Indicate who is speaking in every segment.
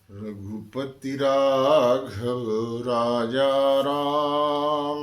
Speaker 1: रघुपति राघव राजा राम,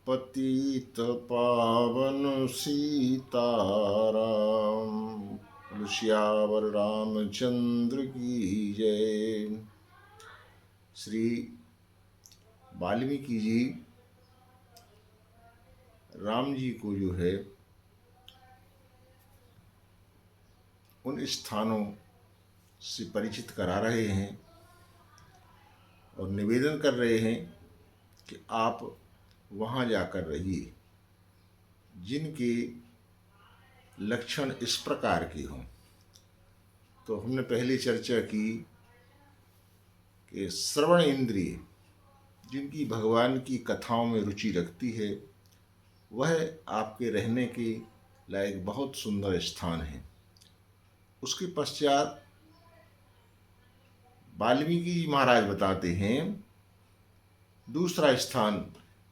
Speaker 1: पतित पावन सीताराम। सियावर रामचंद्र की जय। श्री वाल्मीकि जी राम जी को जो है उन स्थानों से परिचित करा रहे हैं और निवेदन कर रहे हैं कि आप वहाँ जाकर रहिए जिनके लक्षण इस प्रकार के हों। तो हमने पहले चर्चा की कि श्रवण इंद्रिय जिनकी भगवान की कथाओं में रुचि रखती है वह आपके रहने के लायक बहुत सुंदर स्थान है। उसके पश्चात वाल्मीकि जी महाराज बताते हैं दूसरा स्थान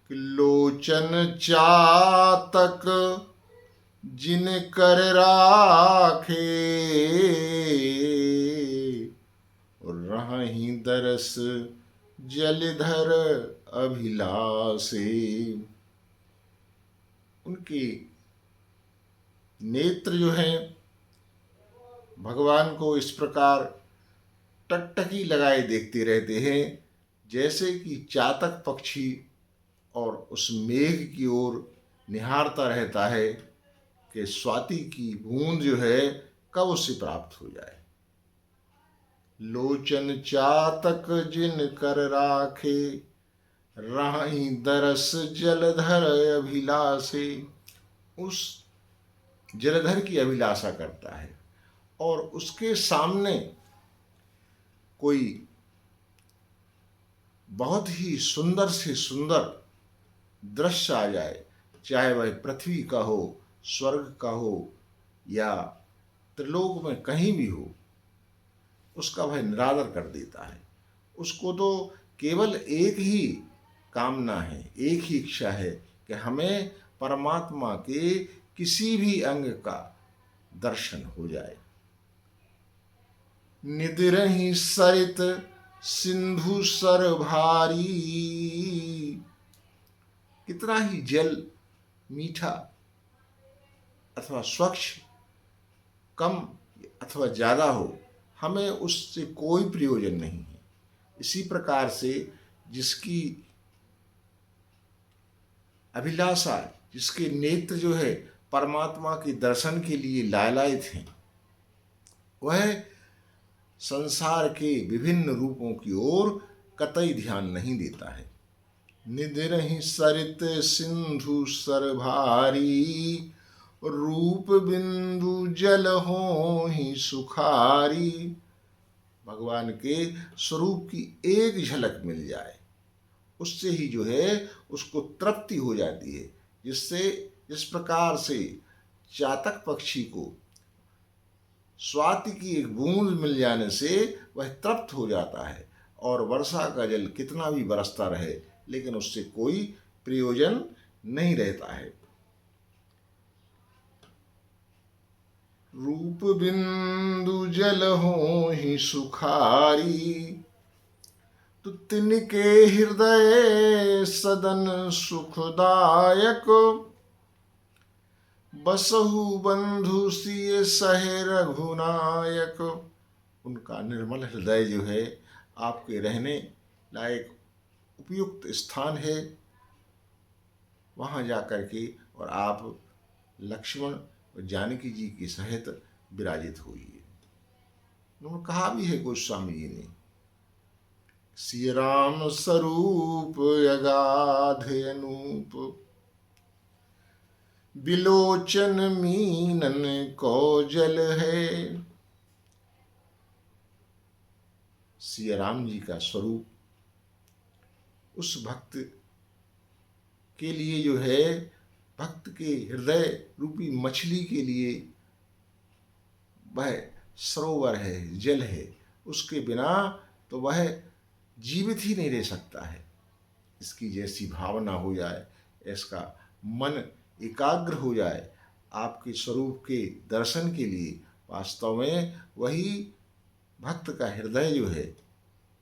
Speaker 1: कि लोचन चातक जिन कर राखे, रहि दरस जलधर अभिलाषे। उनके नेत्र जो हैं भगवान को इस प्रकार टकटकी लगाए देखते रहते हैं जैसे कि चातक पक्षी और उस मेघ की ओर निहारता रहता है कि स्वाति की बूंद जो है कब उससे प्राप्त हो जाए। लोचन चातक जिन कर राखे, राही दरस जलधर अभिलाषे। उस जलधर की अभिलाषा करता है और उसके सामने कोई बहुत ही सुंदर से सुंदर दृश्य आ जाए, चाहे वह पृथ्वी का हो, स्वर्ग का हो या त्रिलोक में कहीं भी हो, उसका वह निरादर कर देता है। उसको तो केवल एक ही कामना है, एक ही इच्छा है कि हमें परमात्मा के किसी भी अंग का दर्शन हो जाए। निदिरहि सरित सिंधु सर भारी, कितना ही जल मीठा अथवा स्वच्छ कम अथवा ज़्यादा हो, हमें उससे कोई प्रयोजन नहीं है। इसी प्रकार से जिसकी अभिलाषा, जिसके नेत्र जो है परमात्मा के दर्शन के लिए लालायित हैं, वह संसार के विभिन्न रूपों की ओर कतई ध्यान नहीं देता है। निदिरहि सरित सिंधु सर भारी, रूप बिंदु जल होहि सुखारी। भगवान के स्वरूप की एक झलक मिल जाए, उससे ही जो है उसको तृप्ति हो जाती है। जिस प्रकार से चातक पक्षी को स्वाति की एक बूंद मिल जाने से वह तृप्त हो जाता है और वर्षा का जल कितना भी बरसता रहे लेकिन उससे कोई प्रयोजन नहीं रहता है। रूप बिंदु जल होहि सुखारी, तो तिनके हृदय सदन सुखदायक। बसहु बंधु सिय सहे रघुनायक। उनका निर्मल हृदय जो है आपके रहने लायक उपयुक्त स्थान है। वहाँ जाकर के और आप लक्ष्मण और जानकी जी के सहित विराजित होइए। उन्होंने कहा भी है गोस्वामी जी ने, सिय राम स्वरूप अगाध अनूप, बिलोचन मीनन को जल है। सिय राम जी का स्वरूप उस भक्त के लिए जो है, भक्त के हृदय रूपी मछली के लिए वह सरोवर है, जल है। उसके बिना तो वह जीवित ही नहीं रह सकता है। इसकी जैसी भावना हो जाए, इसका मन एकाग्र हो जाए आपके स्वरूप के दर्शन के लिए, वास्तव में वही भक्त का हृदय जो है,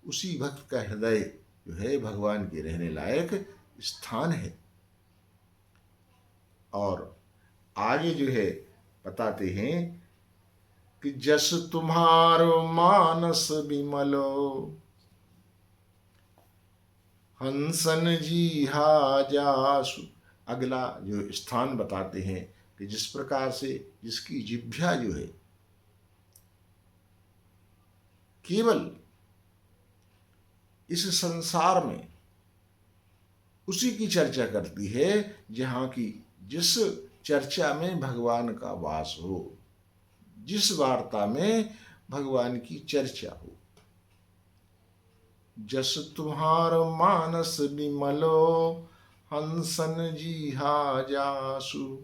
Speaker 1: उसी भक्त का हृदय जो है भगवान के रहने लायक स्थान है। और आगे जो है बताते हैं कि जस तुम्हारो मानस विमलो, हंसन जी हा जासु। अगला जो स्थान बताते हैं कि जिस प्रकार से जिसकी जिह्वा जो है केवल इस संसार में उसी की चर्चा करती है जहाँ की जिस चर्चा में भगवान का वास हो, जिस वार्ता में भगवान की चर्चा हो। जस तुम्हार मानस विमलो, हंसन जी हा जासु।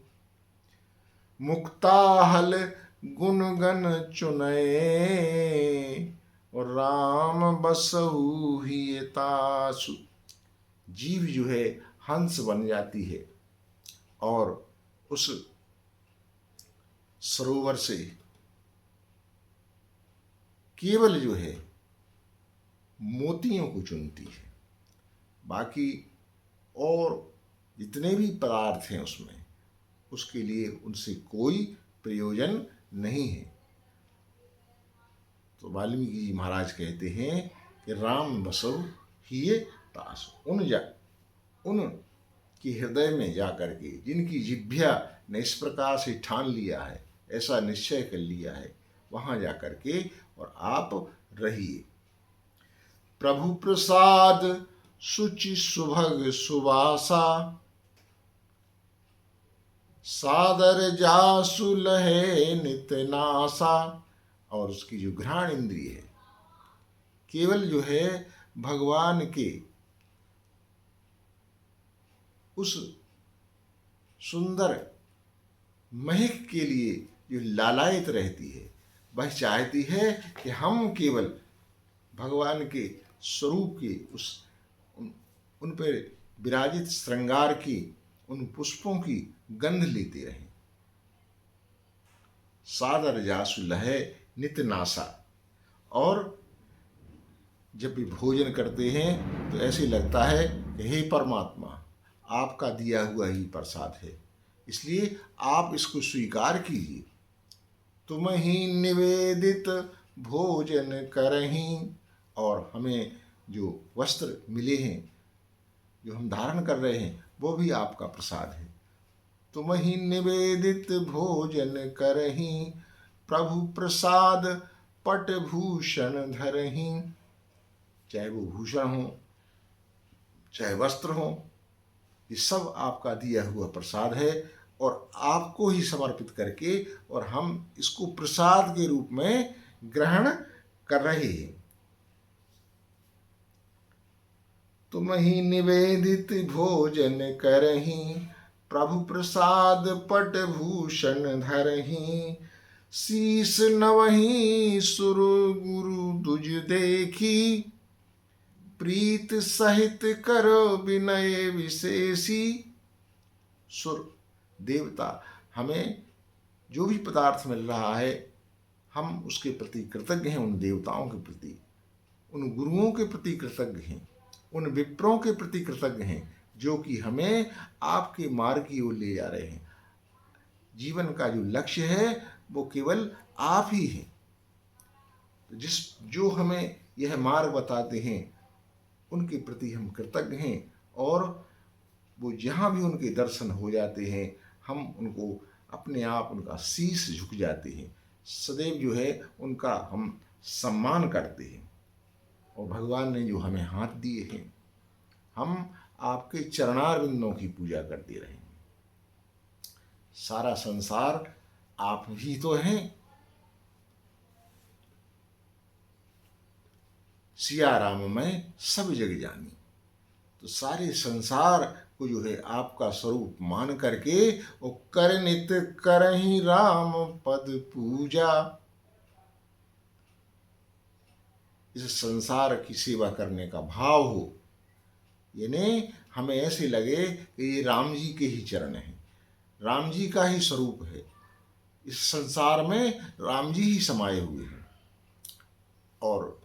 Speaker 1: मुक्ताहल गुणगन चुनए, और राम बसहु ही तासु। जीव जो है हंस बन जाती है और उस सरोवर से केवल जो है मोतियों को चुनती है। बाकी और जितने भी पदार्थ हैं उसमें, उसके लिए उनसे कोई प्रयोजन नहीं है। तो वाल्मीकि जी महाराज कहते हैं कि राम बसौ हिये तास। उन की हृदय में जा करके, जिनकी जिह्वा ने इस प्रकार से ठान लिया है, ऐसा निश्चय कर लिया है, वहाँ जा करके और आप रहिए। प्रभु प्रसाद सुचि सुभग सुवासा, सादर जासु लहे नित नासा। और उसकी जो घ्राण इंद्रिय है, केवल जो है भगवान के उस सुंदर महक के लिए जो लालायित रहती है, वह चाहती है कि हम केवल भगवान के स्वरूप के उन पर विराजित श्रृंगार की, उन पुष्पों की गंध लेते रहें। सादर जासु लहे नित नासा। और जब भी भोजन करते हैं तो ऐसे लगता है कि हे परमात्मा, आपका दिया हुआ ही प्रसाद है, इसलिए आप इसको स्वीकार कीजिए। तुम ही निवेदित भोजन करहीं। और हमें जो वस्त्र मिले हैं, जो हम धारण कर रहे हैं, वो भी आपका प्रसाद है। तुम ही निवेदित भोजन करहीं, प्रभु प्रसाद पट भूषण धरहीं। चाहे वो भूषण हो, चाहे वस्त्र हो, ये सब आपका दिया हुआ प्रसाद है और आपको ही समर्पित करके और हम इसको प्रसाद के रूप में ग्रहण कर रहे हैं। तुम ही निवेदित भोजन करहीं, प्रभु प्रसाद पट भूषण धरहीं। शीस नवहीं सुर गुरु तुझ देखी, प्रीत सहित करो विनय विशेषी। सुर देवता हमें जो भी पदार्थ मिल रहा है, हम उसके प्रति कृतज्ञ हैं, उन देवताओं के प्रति, उन गुरुओं के प्रति कृतज्ञ हैं, उन विप्रों के प्रति कृतज्ञ हैं जो कि हमें आपके मार्ग की ओर ले जा रहे हैं। जीवन का जो लक्ष्य है वो केवल आप ही हैं। जो हमें यह मार्ग बताते हैं उनके प्रति हम कृतज्ञ हैं और वो जहाँ भी उनके दर्शन हो जाते हैं हम उनको अपने आप उनका शीश झुक जाते हैं, सदैव जो है उनका हम सम्मान करते हैं। और भगवान ने जो हमें हाथ दिए हैं, हम आपके चरणारविंदों की पूजा करते रहेंगे। सारा संसार आप ही तो हैं। सिया राम मैं सब जग जानी। तो सारे संसार को जो है आपका स्वरूप मान करके वो कर नित करहीं राम पद पूजा। इस संसार की सेवा करने का भाव हो, यानी हमें ऐसे लगे कि ये राम जी के ही चरण हैं, राम जी का ही स्वरूप है, इस संसार में राम जी ही समाये हुए हैं। और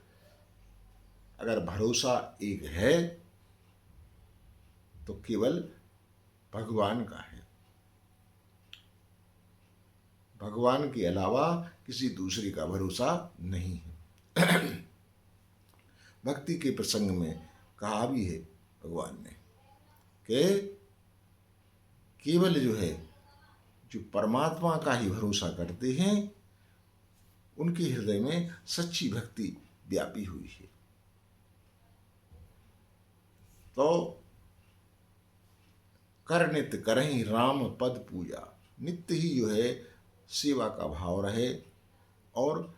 Speaker 1: अगर भरोसा एक है तो केवल भगवान का है, भगवान के अलावा किसी दूसरे का भरोसा नहीं है। भक्ति के प्रसंग में कहा भी है भगवान ने कि केवल जो है जो परमात्मा का ही भरोसा करते हैं उनके हृदय में सच्ची भक्ति व्यापी हुई है। तो कर नित्य करहीं राम पद पूजा, नित्य ही जो है सेवा का भाव रहे और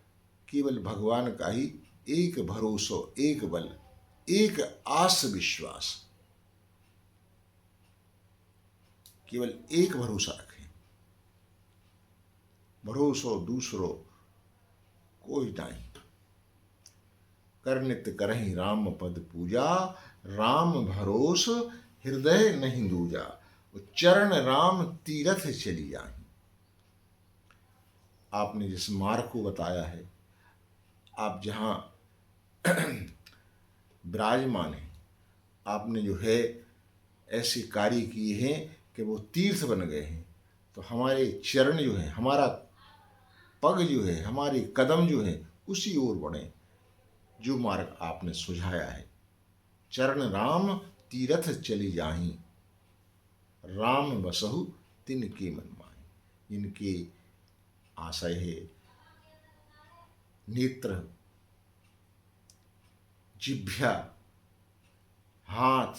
Speaker 1: केवल भगवान का ही एक भरोसो, एक बल, एक आस विश्वास, केवल एक भरोसा रखें। भरोसो दूसरो कोई नहीं। कर नित्य करहीं राम पद पूजा, राम भरोस हृदय नहीं दूजा, चरण राम तीरथ चली जाए। आपने जिस मार्ग को बताया है, आप जहाँ विराजमान हैं, आपने जो है ऐसे कार्य किए हैं कि वो तीर्थ बन गए हैं। तो हमारे चरण जो है, हमारा पग जो है, हमारे कदम जो है उसी ओर बढ़े जो मार्ग आपने सुझाया है। चरण राम तीरथ चली जाहीं, राम बसहु तिनके मन माही। इनके आशय है नेत्र, जिह्वा, हाथ,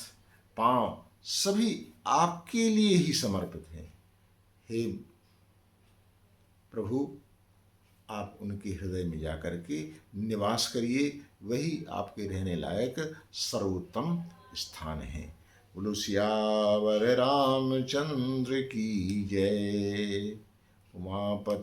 Speaker 1: पांव सभी आपके लिए ही समर्पित हैं। हे प्रभु, आप उनके हृदय में जाकर के निवास करिए, वही आपके रहने लायक सर्वोत्तम स्थान है। बोलो सियावर रामचंद्र की जय। उमापति